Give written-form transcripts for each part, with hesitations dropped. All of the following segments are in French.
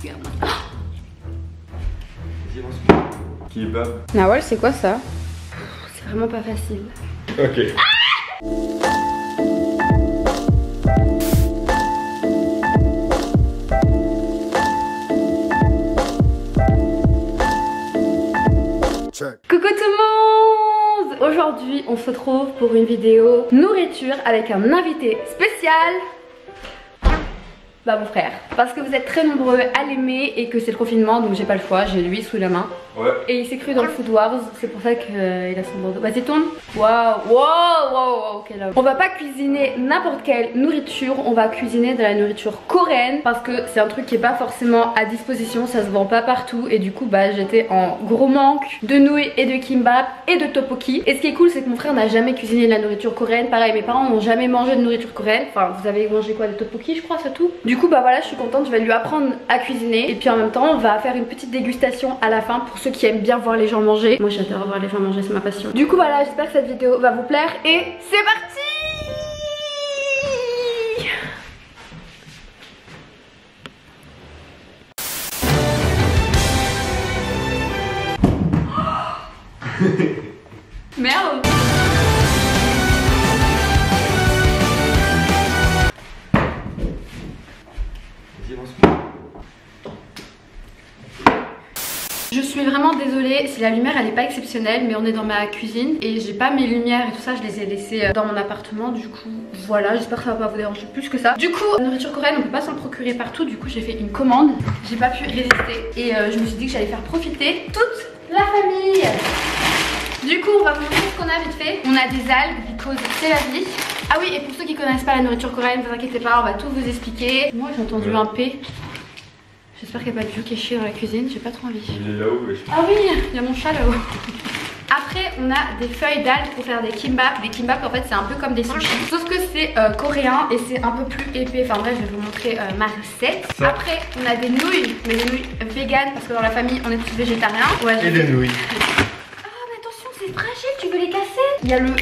Regarde-moi. Kebab. Nawal, c'est quoi ça? C'est vraiment pas facile. Ok. Coucou tout le monde! Aujourd'hui on se retrouve pour une vidéo nourriture avec un invité spécial. Bah mon frère, parce que vous êtes très nombreux à l'aimer et que c'est le confinement donc j'ai pas le choix, j'ai lui sous la main. Ouais. Et il s'est cru dans le Food Wars, c'est pour ça qu'il a son bandeau. Vas-y tourne. Waouh, quel homme. On va pas cuisiner n'importe quelle nourriture, on va cuisiner de la nourriture coréenne parce que c'est un truc qui est pas forcément à disposition, ça se vend pas partout et du coup bah j'étais en gros manque de nouilles et de kimbap et de tteokbokki. Et ce qui est cool c'est que mon frère n'a jamais cuisiné de la nourriture coréenne, pareil mes parents n'ont jamais mangé de nourriture coréenne. Enfin vous avez mangé quoi, des tteokbokki je crois, c'est tout. Du coup bah voilà, je suis contente, je vais lui apprendre à cuisiner et puis en même temps on va faire une petite dégustation à la fin pour ceux qui aiment bien voir les gens manger. Moi j'adore voir les gens manger, c'est ma passion. Du coup voilà, j'espère que cette vidéo va vous plaire et c'est parti. Merde. Je suis vraiment désolée si la lumière elle est pas exceptionnelle, mais on est dans ma cuisine et j'ai pas mes lumières et tout ça, je les ai laissées dans mon appartement. Du coup voilà, j'espère que ça va pas vous déranger plus que ça. Du coup la nourriture coréenne on peut pas s'en procurer partout, du coup j'ai fait une commande. J'ai pas pu résister et je me suis dit que j'allais faire profiter toute la famille. Du coup on va vous montrer ce qu'on a vite fait. On a des algues, because c'est la vie. Ah oui, et pour ceux qui connaissent pas la nourriture coréenne, ne vous inquiétez pas, on va tout vous expliquer. Moi j'ai entendu un P. J'espère qu'il n'y a pas de vieux qui est chier dans la cuisine, j'ai pas trop envie. Il est là-haut, wesh. Ah oui, il y a mon chat là-haut. Après, on a des feuilles d'algues pour faire des kimbap. Les kimbap, en fait, c'est un peu comme des sushis. Sauf que c'est coréen et c'est un peu plus épais. Enfin bref, je vais vous montrer ma recette. Ça. Après, on a des nouilles, mais des nouilles véganes parce que dans la famille, on est tous végétariens. Ouais, Et des nouilles. Ah, mais attention, c'est fragile, tu veux les casser? Il y a le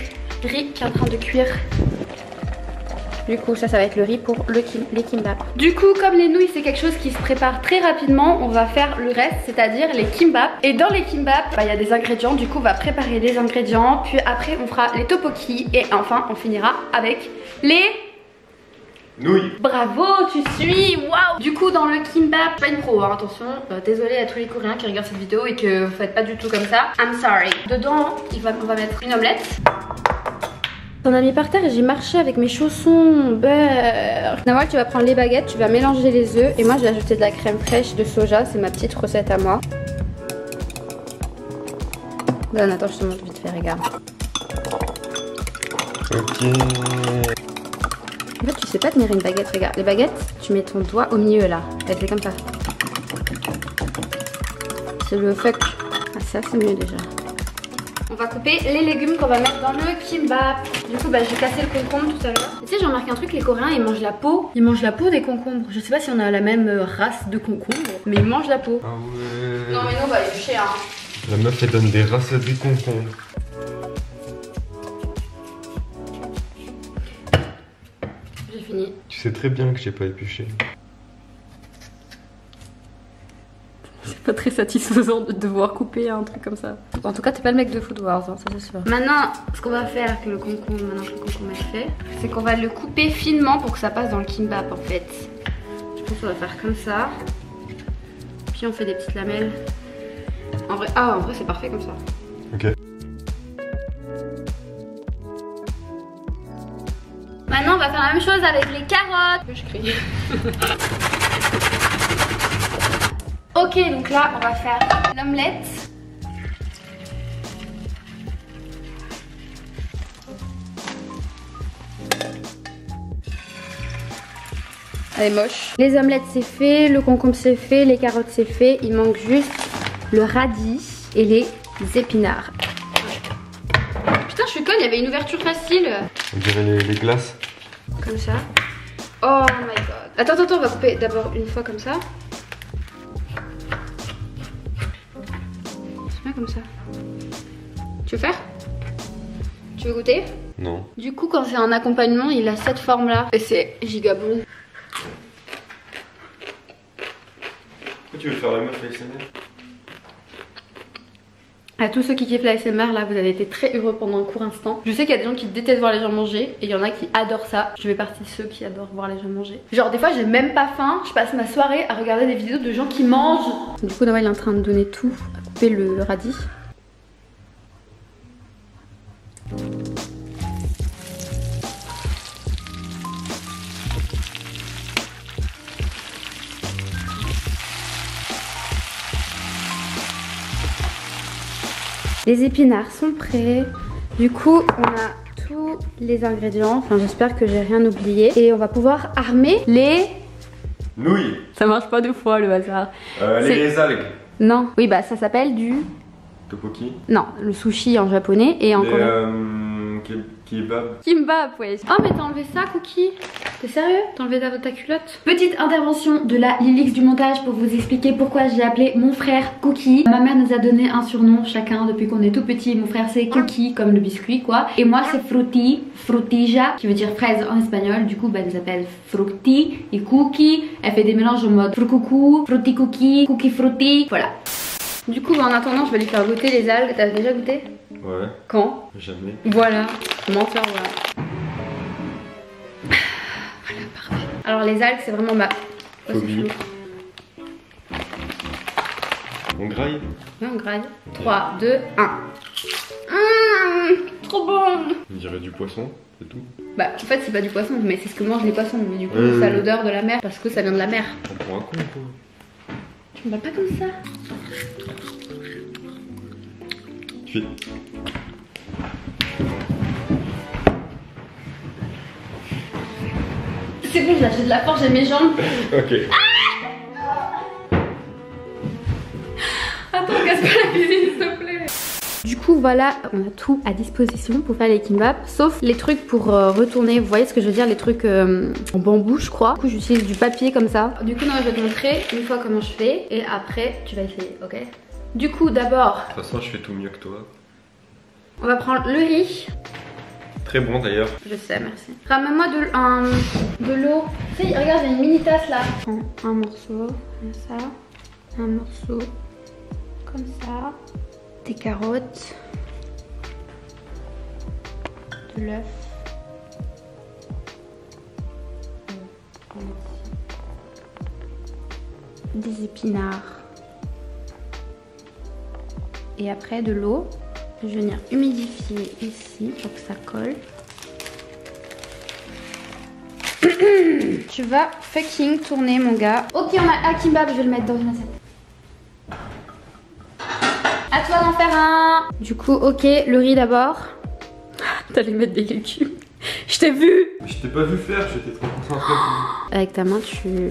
riz qui est en train de cuire. Du coup ça va être le riz pour les kimbap. Du coup comme les nouilles c'est quelque chose qui se prépare très rapidement, on va faire le reste, c'est-à-dire les kimbap. Et dans les kimbap, il y a des ingrédients, du coup on va préparer les ingrédients. Puis après on fera les tteokbokki et enfin on finira avec les nouilles. Bravo, tu suis, waouh. Du coup dans le kimbap, pas une pro hein, attention, désolé à tous les coréens qui regardent cette vidéo et que vous faites pas du tout comme ça, I'm sorry. Dedans on va mettre une omelette. T'en as mis par terre et j'ai marché avec mes chaussons. Beurre. Nawal, tu vas prendre les baguettes, tu vas mélanger les œufs et moi je vais ajouter de la crème fraîche de soja, c'est ma petite recette à moi. Donne, attends, je te montre vite fait, regarde. Ok. En fait, tu sais pas tenir une baguette, regarde. Les baguettes, tu mets ton doigt au milieu là. Elle fait comme ça. C'est le fuck. Ah, ça, c'est mieux déjà. On va couper les légumes qu'on va mettre dans le kimbap. Du coup bah j'ai cassé le concombre tout à l'heure. Tu sais j'ai remarqué un truc, les coréens ils mangent la peau. Ils mangent la peau des concombres. Je sais pas si on a la même race de concombre, mais ils mangent la peau. Ah ouais. Non mais nous on va les toucher hein. La meuf elle donne des races de concombre. J'ai fini. Tu sais très bien que j'ai pas épluché. C'est pas très satisfaisant de devoir couper un truc comme ça. En tout cas t'es pas le mec de Food Wars hein, ça c'est sûr. Maintenant ce qu'on va faire avec le concombre, maintenant que le concombre est fait, c'est qu'on va le couper finement pour que ça passe dans le kimbap en fait. Je pense qu'on va faire comme ça. Puis on fait des petites lamelles. En vrai c'est parfait comme ça. Ok. Maintenant on va faire la même chose avec les carottes. Je crie. Ok, donc là on va faire l'omelette. Elle est moche. Les omelettes c'est fait, le concombre c'est fait, les carottes c'est fait. Il manque juste le radis et les épinards. Putain je suis conne, il y avait une ouverture facile. On dirait les glaces. Comme ça. Oh my god. Attends, on va couper d'abord une fois comme ça. C'est bien comme ça. Tu veux faire? Tu veux goûter? Non. Du coup quand c'est un accompagnement il a cette forme là. Et c'est giga bon. Pourquoi tu veux faire la meuf ASMR? À tous ceux qui kiffent la ASMR, là, vous avez été très heureux pendant un court instant. Je sais qu'il y a des gens qui détestent voir les gens manger et il y en a qui adorent ça. Je fais partie de ceux qui adorent voir les gens manger. Genre des fois j'ai même pas faim, je passe ma soirée à regarder des vidéos de gens qui mangent. Du coup Noël est en train de donner tout, à couper le radis. Les épinards sont prêts. Du coup, on a tous les ingrédients. Enfin, j'espère que j'ai rien oublié. Et on va pouvoir armer les... Nouilles. Ça marche pas deux fois le hasard. Les algues. Non. Oui, bah ça s'appelle du... Topoki. Non, le sushi en japonais et en coréen. Kimbap. Kimbap, ouais. Oh, mais t'as enlevé ça, Cookie? T'es sérieux? T'as enlevé ta culotte? Petite intervention de la Lilix du montage pour vous expliquer pourquoi j'ai appelé mon frère Cookie. Ma mère nous a donné un surnom chacun depuis qu'on est tout petit. Mon frère c'est Cookie, comme le biscuit quoi. Et moi c'est Frutti, Frutija, qui veut dire fraise en espagnol. Du coup, bah, elle s'appelle Frutti et Cookie. Elle fait des mélanges en mode Frucoucou, Frutti Cookie, Cookie Frutti. Voilà. Du coup, bah, en attendant, je vais lui faire goûter les algues. T'as déjà goûté? Ouais. Quand? Jamais. Voilà. Menteur, voilà. Voilà, parfait. Alors les algues, c'est vraiment ma phobie. On graille? Oui, on graille. 3, 2, 1. Trop bon. On dirait du poisson, c'est tout. Bah en fait c'est pas du poisson, mais c'est ce que mangent les poissons. Mais du coup ça a l'odeur de la mer parce que ça vient de la mer. On prend un con quoi. Tu me bats pas comme ça. Tu fais... C'est bon, j'ai de la force, j'ai mes jambes. Ok. Attends, casse pas la cuisine, s'il te plaît. Du coup, voilà, on a tout à disposition pour faire les kimbap, sauf les trucs pour retourner. Vous voyez ce que je veux dire, les trucs en bambou, je crois. Du coup, j'utilise du papier comme ça. Du coup, non, je vais te montrer une fois comment je fais et après, tu vas essayer, ok? Du coup, d'abord. De toute façon, je fais tout mieux que toi. On va prendre le riz. Très bon d'ailleurs. Je sais, merci. Ramène-moi de l'eau. Tu sais, regarde, j'ai une mini tasse là. Prends un morceau, comme ça. Un morceau, comme ça. Des carottes. De l'œuf. Des épinards. Et après de l'eau. Je vais venir humidifier ici pour que ça colle. Tu vas fucking tourner mon gars. Ok, on a un kimbap, je vais le mettre dans une assiette. À toi d'en faire un. Du coup, ok, le riz d'abord. T'allais mettre des légumes. Je t'ai vu. Je t'ai pas vu faire, j'étais trop concentré. Avec ta main,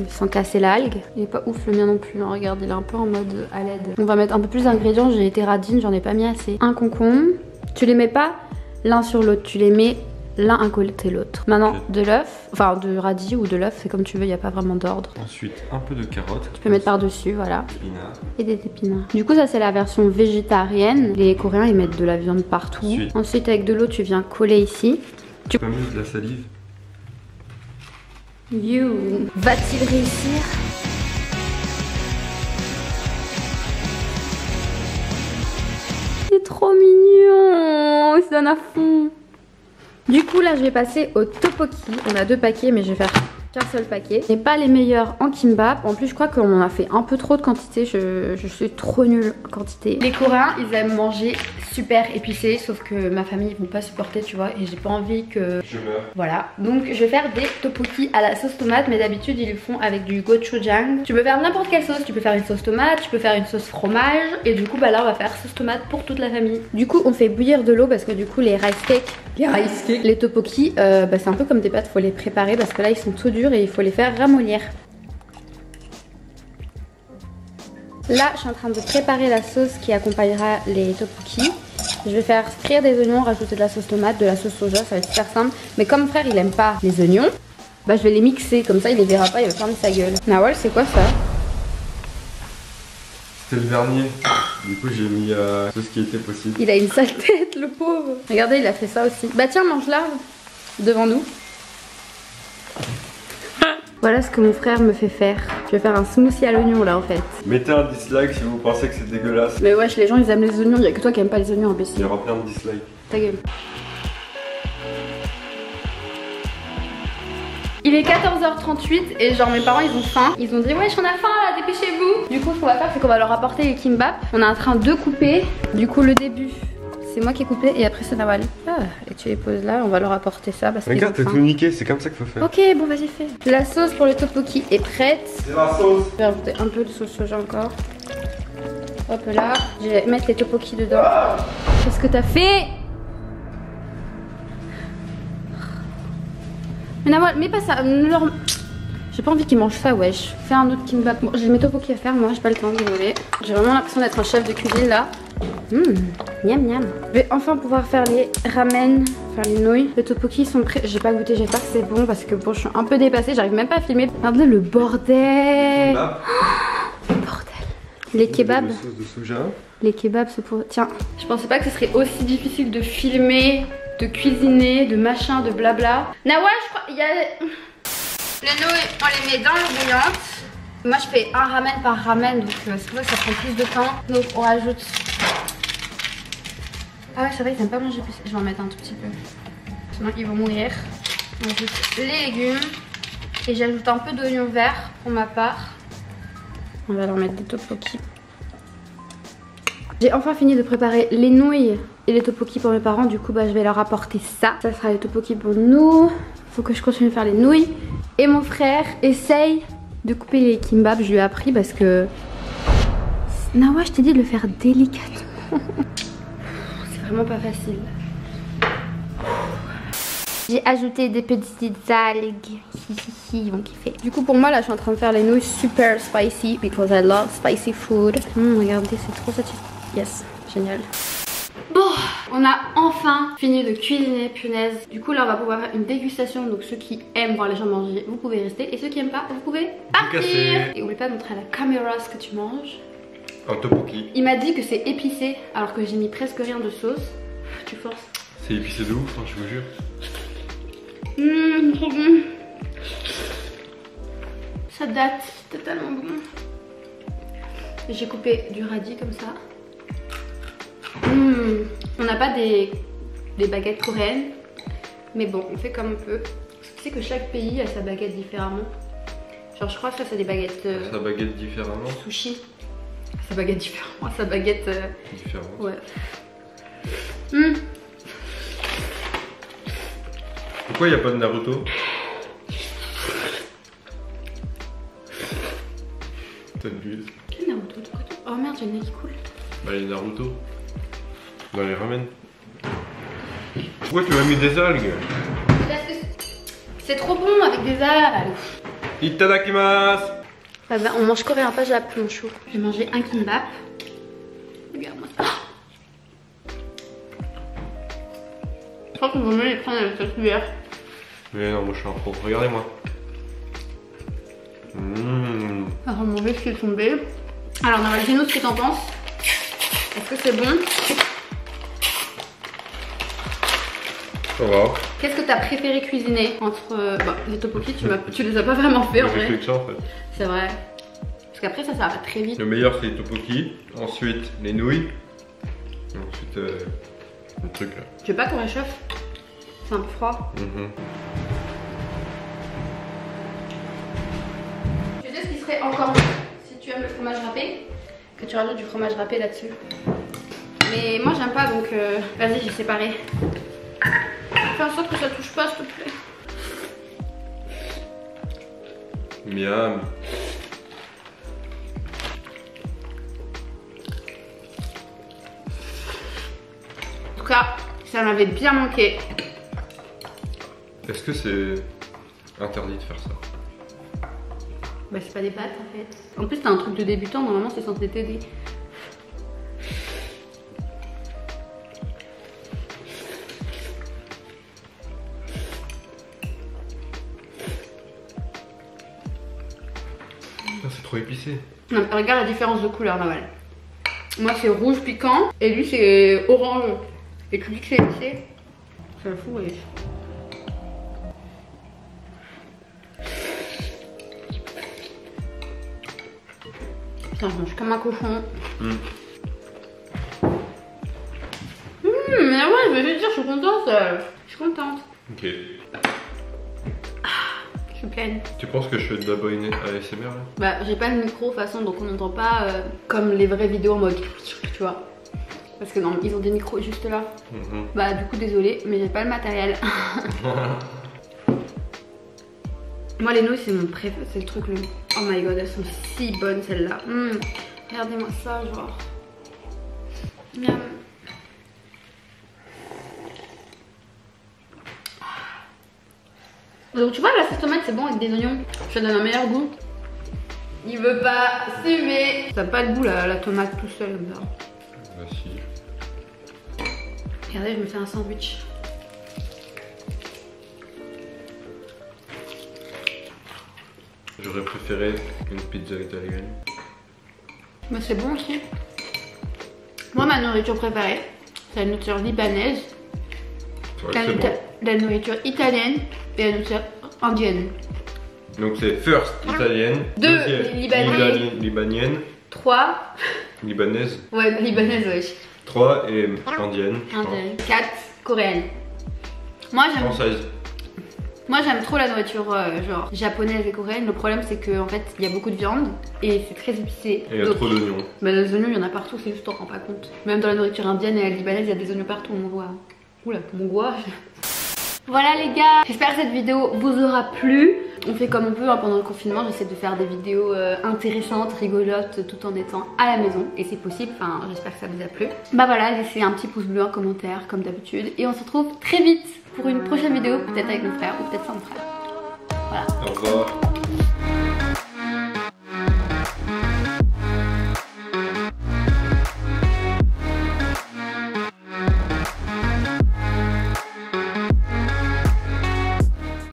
sans casser l'algue. Il est pas ouf le mien non plus, hein. Regarde, il est un peu en mode à l'aide. On va mettre un peu plus d'ingrédients, j'ai été radine, j'en ai pas mis assez. Un concombre. Tu les mets pas l'un sur l'autre, tu les mets l'un à côté de l'autre. Maintenant, de l'œuf, enfin de radis ou de l'œuf, c'est comme tu veux, il n'y a pas vraiment d'ordre. Ensuite, un peu de carottes. Tu peux mettre par-dessus, voilà. Épinards. Et des épinards. Du coup, ça c'est la version végétarienne. Les Coréens, ils mettent de la viande partout. Ensuite, avec de l'eau, tu viens coller ici. Tu peux mettre de la salive. You. Va-t-il réussir? Il est trop mignon. Il se donne à fond. Du coup là je vais passer au tteokbokki. On a 2 paquets mais je vais faire qu'un seul paquet. Ce n'est pas les meilleurs en kimbap. En plus je crois qu'on en a fait un peu trop de quantité. Je suis trop nulle en quantité. Les Coréens ils aiment manger super épicé. Sauf que ma famille ils vont pas supporter tu vois. Et j'ai pas envie que... Je meurs. Voilà. Donc je vais faire des tteokbokki à la sauce tomate. Mais d'habitude ils le font avec du gochujang. Tu peux faire n'importe quelle sauce. Tu peux faire une sauce tomate. Tu peux faire une sauce fromage. Et du coup bah là on va faire sauce tomate pour toute la famille. Du coup on fait bouillir de l'eau parce que du coup les rice cakes, les tteokbokki bah, c'est un peu comme des pâtes. Faut les préparer parce que là ils sont tout durs et il faut les faire ramollir. Là je suis en train de préparer la sauce qui accompagnera les tteokbokki. Je vais faire frire des oignons, rajouter de la sauce tomate, de la sauce soja, ça va être super simple. Mais comme mon frère il aime pas les oignons, bah je vais les mixer, comme ça il les verra pas, il va fermer sa gueule. Nawal c'est quoi ça? C'était le dernier. Du coup j'ai mis tout ce qui était possible. Il a une sale tête le pauvre. Regardez il a fait ça aussi. Bah tiens mange-la devant nous. Voilà ce que mon frère me fait faire. Je vais faire un smoothie à l'oignon là en fait. Mettez un dislike si vous pensez que c'est dégueulasse. Mais wesh, les gens ils aiment les oignons, il y a que toi qui aime pas les oignons Il y imbécile. aura plein de dislikes. Ta gueule. Il est 14h38 et genre mes parents ils ont faim. Ils ont dit wesh on a faim là, dépêchez-vous. Du coup ce qu'on va faire c'est qu'on va leur apporter les kimbap. On est en train de couper. Du coup le début c'est moi qui ai coupé et après c'est Nawal. Ah, et tu les poses là, on va leur apporter ça parce qu'ils Regarde, ont t'as faim. tout niqué, c'est comme ça qu'il faut faire. Ok bon vas-y fais. La sauce pour le tteokbokki est prête. C'est la sauce. Je vais rajouter un peu de sauce soja encore. Hop là. Je vais mettre les tteokbokki dedans. Qu'est-ce que t'as fait? Mais Nawal, mets pas ça. Ne leur... J'ai pas envie qu'ils mangent ça, wesh. Fais un autre kimbap. Bon, j'ai mes tteokbokki à faire, moi, j'ai pas le temps, désolé. J'ai vraiment l'impression d'être un chef de cuisine là. Miam miam. Je vais enfin pouvoir faire les ramen, faire les nouilles. Les tteokbokki sont prêts. J'ai pas goûté, j'espère que c'est bon parce que bon, je suis un peu dépassée. J'arrive même pas à filmer. Regardez le bordel. Le bordel. Les kebabs. La sauce de soja. Les kebabs, c'est pour. Tiens, je pensais pas que ce serait aussi difficile de filmer, de cuisiner, de machin, de blabla. Nawal, je crois. Il y a. Les nouilles, on les met dans l'eau bouillante. Moi, je fais un ramen par ramen, donc c'est pour ça que ça prend plus de temps. Donc, on rajoute. Ah ouais, c'est vrai, ils aiment pas manger plus. Je vais en mettre un tout petit peu. Sinon, ils vont mourir. On ajoute les légumes. Et j'ajoute un peu d'oignon vert pour ma part. On va leur mettre des tteokbokki. J'ai enfin fini de préparer les nouilles et les tteokbokki pour mes parents. Du coup, bah, je vais leur apporter ça. Ça sera les tteokbokki pour nous. Faut que je continue de faire les nouilles. Et mon frère essaye de couper les kimbap. Je lui ai appris parce que... Nawa, je t'ai dit de le faire délicatement. C'est vraiment pas facile. J'ai ajouté des petites algues. Ils vont kiffer. Du coup, pour moi, là, je suis en train de faire les nouilles super spicy because I love spicy food. Regardez, c'est trop satisfaisant. Yes, génial. Bon, on a enfin fini de cuisiner, punaise. Du coup là on va pouvoir faire une dégustation. Donc ceux qui aiment voir les gens manger, vous pouvez rester. Et ceux qui aiment pas, vous pouvez partir. Et oublie pas de montrer à la caméra ce que tu manges. Un tteokbokki. Il m'a dit que c'est épicé alors que j'ai mis presque rien de sauce. Tu forces. C'est épicé de ouf, hein, je vous jure. Trop bon. Ça date, c'est tellement bon. J'ai coupé du radis comme ça. On n'a pas des baguettes coréennes, mais bon, on fait comme on peut. Tu sais que chaque pays a sa baguette différemment. Genre, je crois que ça, c'est des baguettes. Sa baguette différemment. Sushi. Sa baguette différemment. Sa baguette. Différemment. Ouais. Pourquoi il n'y a pas de Naruto? T'abuses. Quel Naruto? Oh merde, j'ai le nez qui coule. Bah, les Naruto. Dans les ramen. Pourquoi tu m'as mis des algues? Parce que c'est trop bon avec des algues. Itadakimasu. Bah, on mange coréen, pas japonais, mon chou. J'ai mangé un kimbap. Regarde-moi ça. Je crois qu'on va mieux les prendre avec cette cuillère. Mais non, moi je suis un pro. Regardez-moi. Alors mon vessie est tombé. Alors on va dire nous ce que t'en penses. Est-ce que c'est bon? Ça va. Qu'est-ce que t'as préféré cuisiner entre les tteokbokki? Tu les as pas vraiment fait en vrai. Ça, en fait. C'est vrai. Parce qu'après ça va très vite. Le meilleur c'est les tteokbokki. Ensuite les nouilles. Et ensuite le truc là. Tu veux pas qu'on réchauffe? C'est un peu froid. Tu sais ce qui serait encore mieux si tu aimes le fromage râpé? Que tu rajoutes du fromage râpé là-dessus. Mais moi j'aime pas donc vas-y, j'ai séparé. Fais en sorte que ça touche pas s'il te plaît. Miam. En tout cas, ça m'avait bien manqué. Est-ce que c'est interdit de faire ça? Bah c'est pas des pâtes en fait. En plus t'as un truc de débutant, normalement c'est censé t'aider. C'est trop épicé. Non, regarde la différence de couleur Nawal. Moi c'est rouge piquant et lui c'est orange. Et tu dis que c'est épicé. C'est le fou, oui. Putain, je mange comme un cochon. Mais ouais, je vais juste dire, je suis contente. Je suis contente. Ok. Je suis pleine. Tu penses que je fais de la bonne ASMR là? Bah, j'ai pas le micro de toute façon, donc on n'entend pas comme les vraies vidéos en mode. Tu vois. Parce que non, ils ont des micros juste là. Bah, du coup, désolé, mais j'ai pas le matériel. Moi, les nouilles, c'est mon préféré. C'est le truc le. Oh my god, elles sont si bonnes celles-là. Regardez-moi ça, genre. Miam. Donc tu vois, la sauce tomate c'est bon avec des oignons, ça donne un meilleur goût. Il veut pas s'aimer. Ça n'a pas de goût la tomate tout seul comme ça. Bah si. Regardez, je me fais un sandwich. J'aurais préféré une pizza italienne. Mais c'est bon aussi. Moi ma nourriture préférée, c'est la nourriture libanaise, la nourriture italienne et la nourriture indienne. Donc c'est first italienne, 2 libanienne, 3 libanaise, ouais libanaise ouais. 3 et indienne, 4 coréenne. Moi j'aime française. Moi j'aime trop la nourriture genre japonaise et coréenne. Le problème c'est que en fait il y a beaucoup de viande et c'est très épicé. Et il y a trop d'oignons. Bah les oignons il y en a partout, c'est juste on s'en rend pas compte. Même dans la nourriture indienne et libanaise il y a des oignons partout, on voit. Oula, mon goût. Voilà les gars, j'espère que cette vidéo vous aura plu. On fait comme on peut hein, pendant le confinement, j'essaie de faire des vidéos intéressantes, rigolotes, tout en étant à la maison. Et c'est possible, enfin j'espère que ça vous a plu. Bah voilà, laissez un petit pouce bleu, un commentaire comme d'habitude. Et on se retrouve très vite pour une prochaine vidéo, peut-être avec mon frère ou peut-être sans mon frère. Voilà. Au revoir.